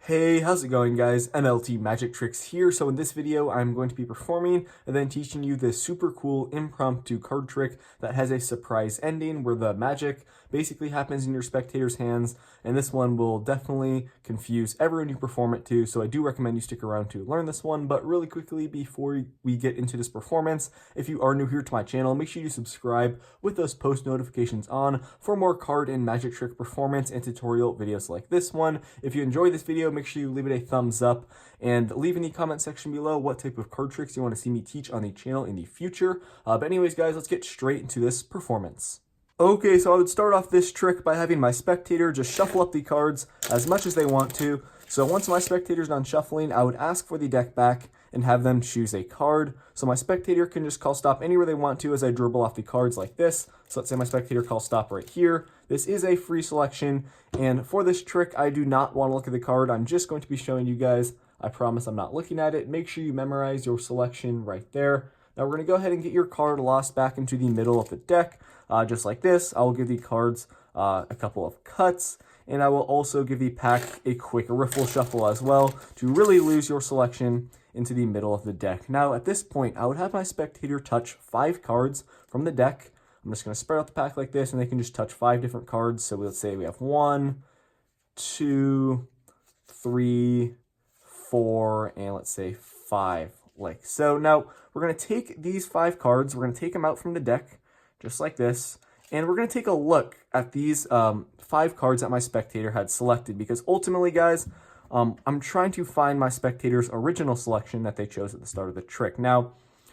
Hey, how's it going guys? MLT Magic Tricks here. So in this video, I'm going to be performing and then teaching you this super cool impromptu card trick that has a surprise ending where the magic basically happens in your spectator's hands, and this one will definitely confuse everyone you perform it to, so I do recommend you stick around to learn this one. But really quickly, before we get into this performance, if you are new here to my channel, make sure you subscribe with those post notifications on for more card and magic trick performance and tutorial videos like this one. If you enjoyed this video, make sure you leave it a thumbs up and leave in the comment section below what type of card tricks you want to see me teach on the channel in the future. But anyways guys, let's get straight into this performance. Okay, so I would start off this trick by having my spectator just shuffle up the cards as much as they want to. So once my spectator's done shuffling, I would ask for the deck back and have them choose a card. So my spectator can just call stop anywhere they want to as I dribble off the cards like this. So let's say my spectator calls stop right here. This is a free selection, and for this trick, I do not want to look at the card. I'm just going to be showing you guys. I promise I'm not looking at it. Make sure you memorize your selection right there. Now we're going to go ahead and get your card lost back into the middle of the deck, just like this. I will give the cards a couple of cuts, and I will also give the pack a quick riffle shuffle as well to really lose your selection into the middle of the deck. Now at this point, I would have my spectator touch 5 cards from the deck. I'm just going to spread out the pack like this, and they can just touch 5 different cards. So let's say we have 1, 2, 3, 4, and let's say 5, like so. Now we're going to take these 5 cards, we're going to take them out from the deck, just like this, and we're going to take a look at these 5 cards that my spectator had selected, because ultimately, guys, I'm trying to find my spectator's original selection that they chose at the start of the trick. Now,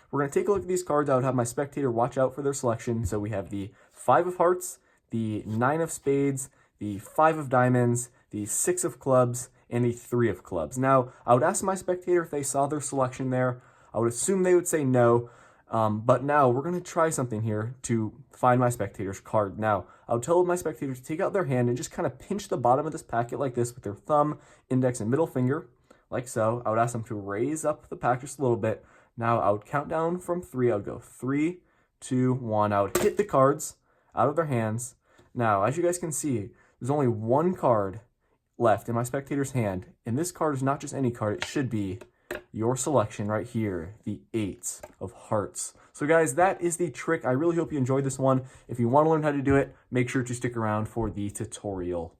we're going to take a look at these cards. I would have my spectator watch out for their selection. So we have the 5 of hearts, the 9 of spades, the 5 of diamonds, the 6 of clubs, and the 3 of clubs. Now, I would ask my spectator if they saw their selection there. I would assume they would say no, but now we're going to try something here to find my spectator's card. Now, I would tell my spectator to take out their hand and just kind of pinch the bottom of this packet like this with their thumb, index, and middle finger, like so. I would ask them to raise up the pack just a little bit. Now, I would count down from 3. I would go 3, 2, 1. I would hit the cards out of their hands. Now, as you guys can see, there's only 1 card left in my spectator's hand, and this card is not just any card. It should be your selection right here, the 8 of hearts. So guys, that is the trick. I really hope you enjoyed this one. If you want to learn how to do it, make sure to stick around for the tutorial.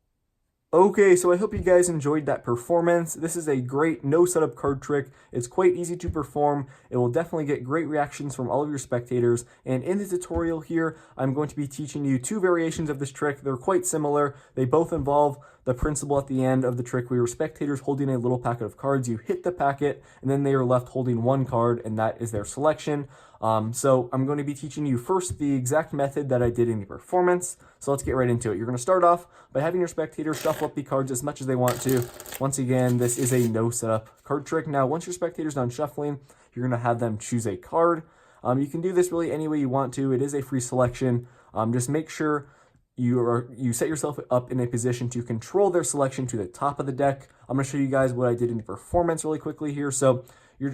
Okay, so I hope you guys enjoyed that performance. This is a great no setup card trick. It's quite easy to perform. It will definitely get great reactions from all of your spectators. And in the tutorial here, I'm going to be teaching you 2 variations of this trick. They're quite similar. They both involve the principle at the end of the trick where your spectators holding a little packet of cards. You hit the packet, and then they are left holding 1 card, and that is their selection. So I'm going to be teaching you first the exact method that I did in the performance. So let's get right into it. You're going to start off by having your spectator shuffle up the cards as much as they want to. Once again, this is a no setup card trick. Now, once your spectator's done shuffling, you're going to have them choose a card. You can do this really any way you want to. It is a free selection. Just make sure you set yourself up in a position to control their selection to the top of the deck. I'm going to show you guys what I did in the performance really quickly here. So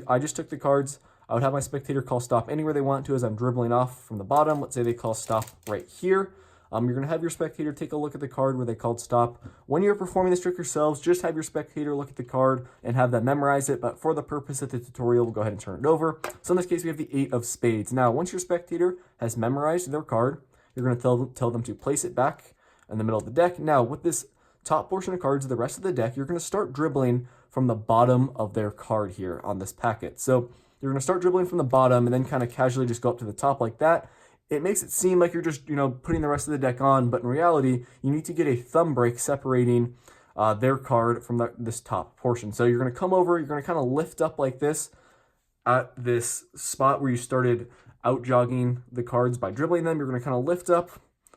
I just took the cards. I would have my spectator call stop anywhere they want to as I'm dribbling off from the bottom. Let's say they call stop right here. You're going to have your spectator take a look at the card where they called stop. When you're performing this trick yourselves, just have your spectator look at the card and have them memorize it. But for the purpose of the tutorial, we'll go ahead and turn it over. So in this case, we have the 8 of spades. Now, once your spectator has memorized their card, you're going to tell them to place it back in the middle of the deck. Now, with this top portion of cards, the rest of the deck, you're going to start dribbling from the bottom of their card here on this packet. So you're going to start dribbling from the bottom and then kind of casually just go up to the top like that. It makes it seem like you're just, putting the rest of the deck on, but in reality, you need to get a thumb break separating their card from this top portion. So you're going to come over, you're going to kind of lift up like this at this spot where you started out jogging the cards by dribbling them. You're going to kind of lift up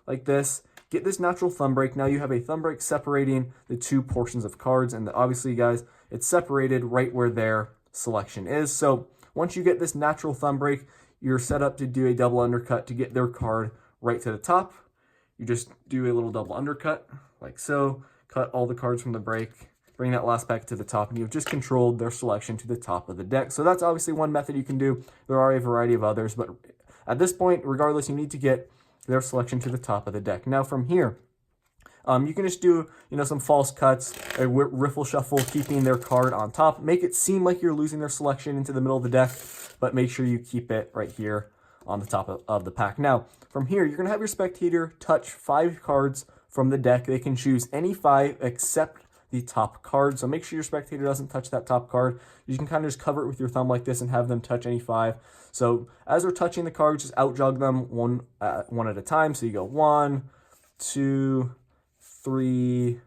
like this, get this natural thumb break. Now you have a thumb break separating the 2 portions of cards, and obviously, guys, it's separated right where their selection is. So once you get this natural thumb break, you're set up to do a double undercut to get their card right to the top. You just do a little double undercut, like so, cut all the cards from the break, bring that last packet to the top, and you've just controlled their selection to the top of the deck. So that's obviously one method you can do. There are a variety of others, but at this point, regardless, you need to get their selection to the top of the deck. Now from here, You can just do, some false cuts, a riffle shuffle, keeping their card on top. Make it seem like you're losing their selection into the middle of the deck, but make sure you keep it right here on the top of the pack. Now, from here, you're going to have your spectator touch 5 cards from the deck. They can choose any 5 except the top card. So make sure your spectator doesn't touch that top card. You can kind of just cover it with your thumb like this and have them touch any 5. So as they're touching the cards, just out jog them one at a time. So you go 1, 2, 3,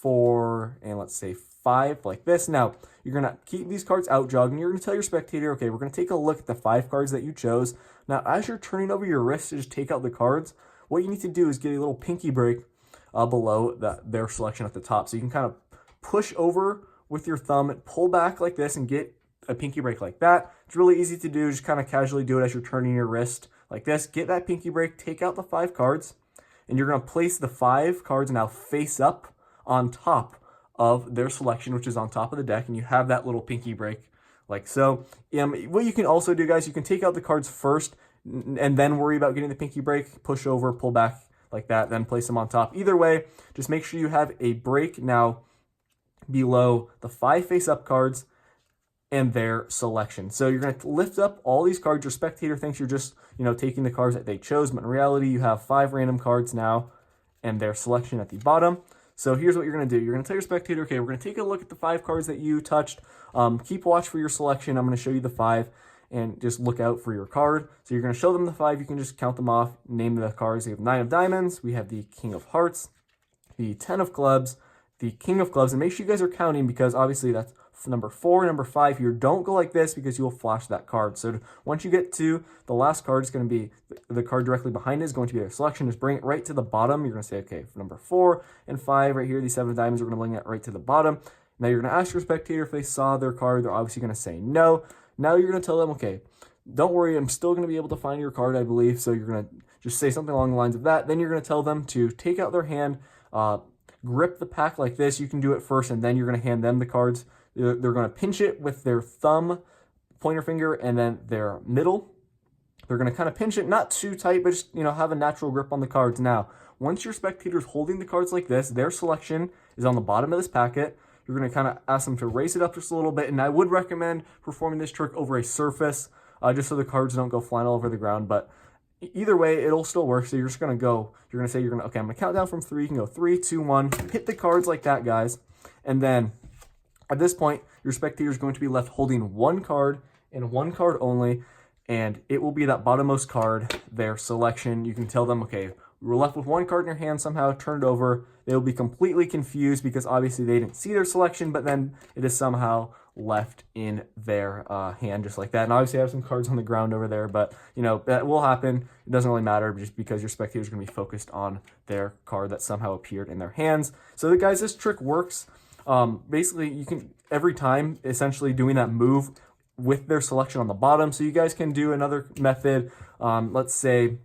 4, and let's say 5 like this. Now, you're going to keep these cards out jogged, and you're going to tell your spectator, okay, we're going to take a look at the 5 cards that you chose. Now, as you're turning over your wrist to just take out the cards, what you need to do is get a little pinky break below their selection at the top. So you can kind of push over with your thumb and pull back like this and get a pinky break like that. It's really easy to do. Just kind of casually do it as you're turning your wrist like this. Get that pinky break, take out the 5 cards, and you're going to place the 5 cards now face up on top of their selection, which is on top of the deck, and you have that little pinky break like so. What you can also do, guys, you can take out the cards first and then worry about getting the pinky break, push over, pull back like that, then place them on top. Either way, just make sure you have a break now below the 5 face-up cards and their selection. So you're going to lift up all these cards. Your spectator thinks you're just, taking the cards that they chose, but in reality, you have 5 random cards now and their selection at the bottom. So here's what you're going to do. You're going to tell your spectator, okay, we're going to take a look at the 5 cards that you touched. Keep watch for your selection. I'm going to show you the 5. And just look out for your card. So you're going to show them the 5. You can just count them off, name the cards. We have 9 of diamonds. We have the King of hearts, the 10 of clubs, the King of clubs. And make sure you guys are counting because obviously that's number 4, number 5 here. Don't go like this because you'll flash that card. So once you get to the last card, it's going to be the card directly behind it is going to be their selection. Just bring it right to the bottom. You're going to say, okay, for number 4 and 5 right here, these 7 of diamonds, we're going to bring that right to the bottom. Now you're going to ask your spectator if they saw their card. They're obviously going to say no. Now you're going to tell them, okay, don't worry, I'm still going to be able to find your card, I believe. So you're going to just say something along the lines of that. Then you're going to tell them to take out their hand, grip the pack like this. You can do it first, and then you're going to hand them the cards. They're going to pinch it with their thumb, pointer finger, and then their middle. They're going to kind of pinch it, not too tight, but just, have a natural grip on the cards. Now, once your spectator's holding the cards like this, their selection is on the bottom of this packet. You're going to kind of ask them to raise it up just a little bit, and I would recommend performing this trick over a surface, just so the cards don't go flying all over the ground. But either way, it'll still work. So you're just going to go, you're going to say, okay, I'm going to count down from 3. You can go 3, 2, 1, hit the cards like that, guys. And then at this point, your spectator is going to be left holding 1 card and 1 card only, and it will be that bottommost card, their selection. You can tell them, okay, we were left with 1 card in your hand somehow, turned over. They will be completely confused because obviously they didn't see their selection, but then it is somehow left in their hand just like that. And obviously I have some cards on the ground over there, but that will happen. It doesn't really matter just because your spectator is going to be focused on their card that somehow appeared in their hands. So guys, this trick works. Basically, you can every time essentially doing that move with their selection on the bottom. So you guys can do another method. Let's say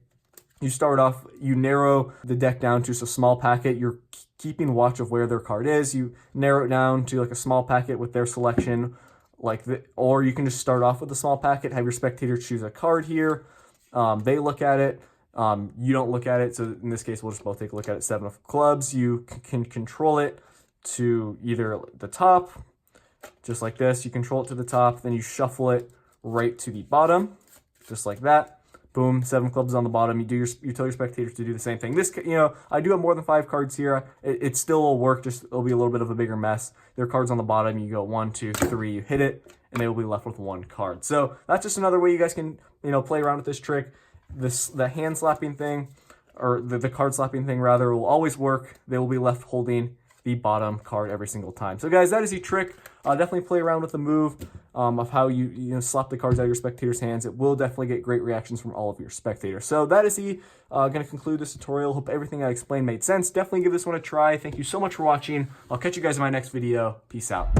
you start off, you narrow the deck down to a small packet. You're keeping watch of where their card is. You narrow it down to like a small packet with their selection, or you can just start off with a small packet, have your spectator choose a card here. They look at it. You don't look at it. So in this case, we'll just both take a look at it. 7 of clubs. You can control it to either the top, just like this. You control it to the top, then you shuffle it right to the bottom, just like that. Boom, 7 clubs on the bottom. You tell your spectators to do the same thing. This, I do have more than 5 cards here. It still will work, just it'll be a little bit of a bigger mess. Their cards on the bottom, you go 1, 2, 3, you hit it, and they will be left with 1 card. So that's just another way you guys can, play around with this trick. The hand slapping thing, or the card slapping thing rather, will always work. They will be left holding the bottom card every single time. So guys, that is the trick. Definitely play around with the move of how you slap the cards out of your spectators' hands. It will definitely get great reactions from all of your spectators. So that is going to conclude this tutorial. Hope everything I explained made sense. Definitely give this one a try. Thank you so much for watching. I'll catch you guys in my next video. Peace out.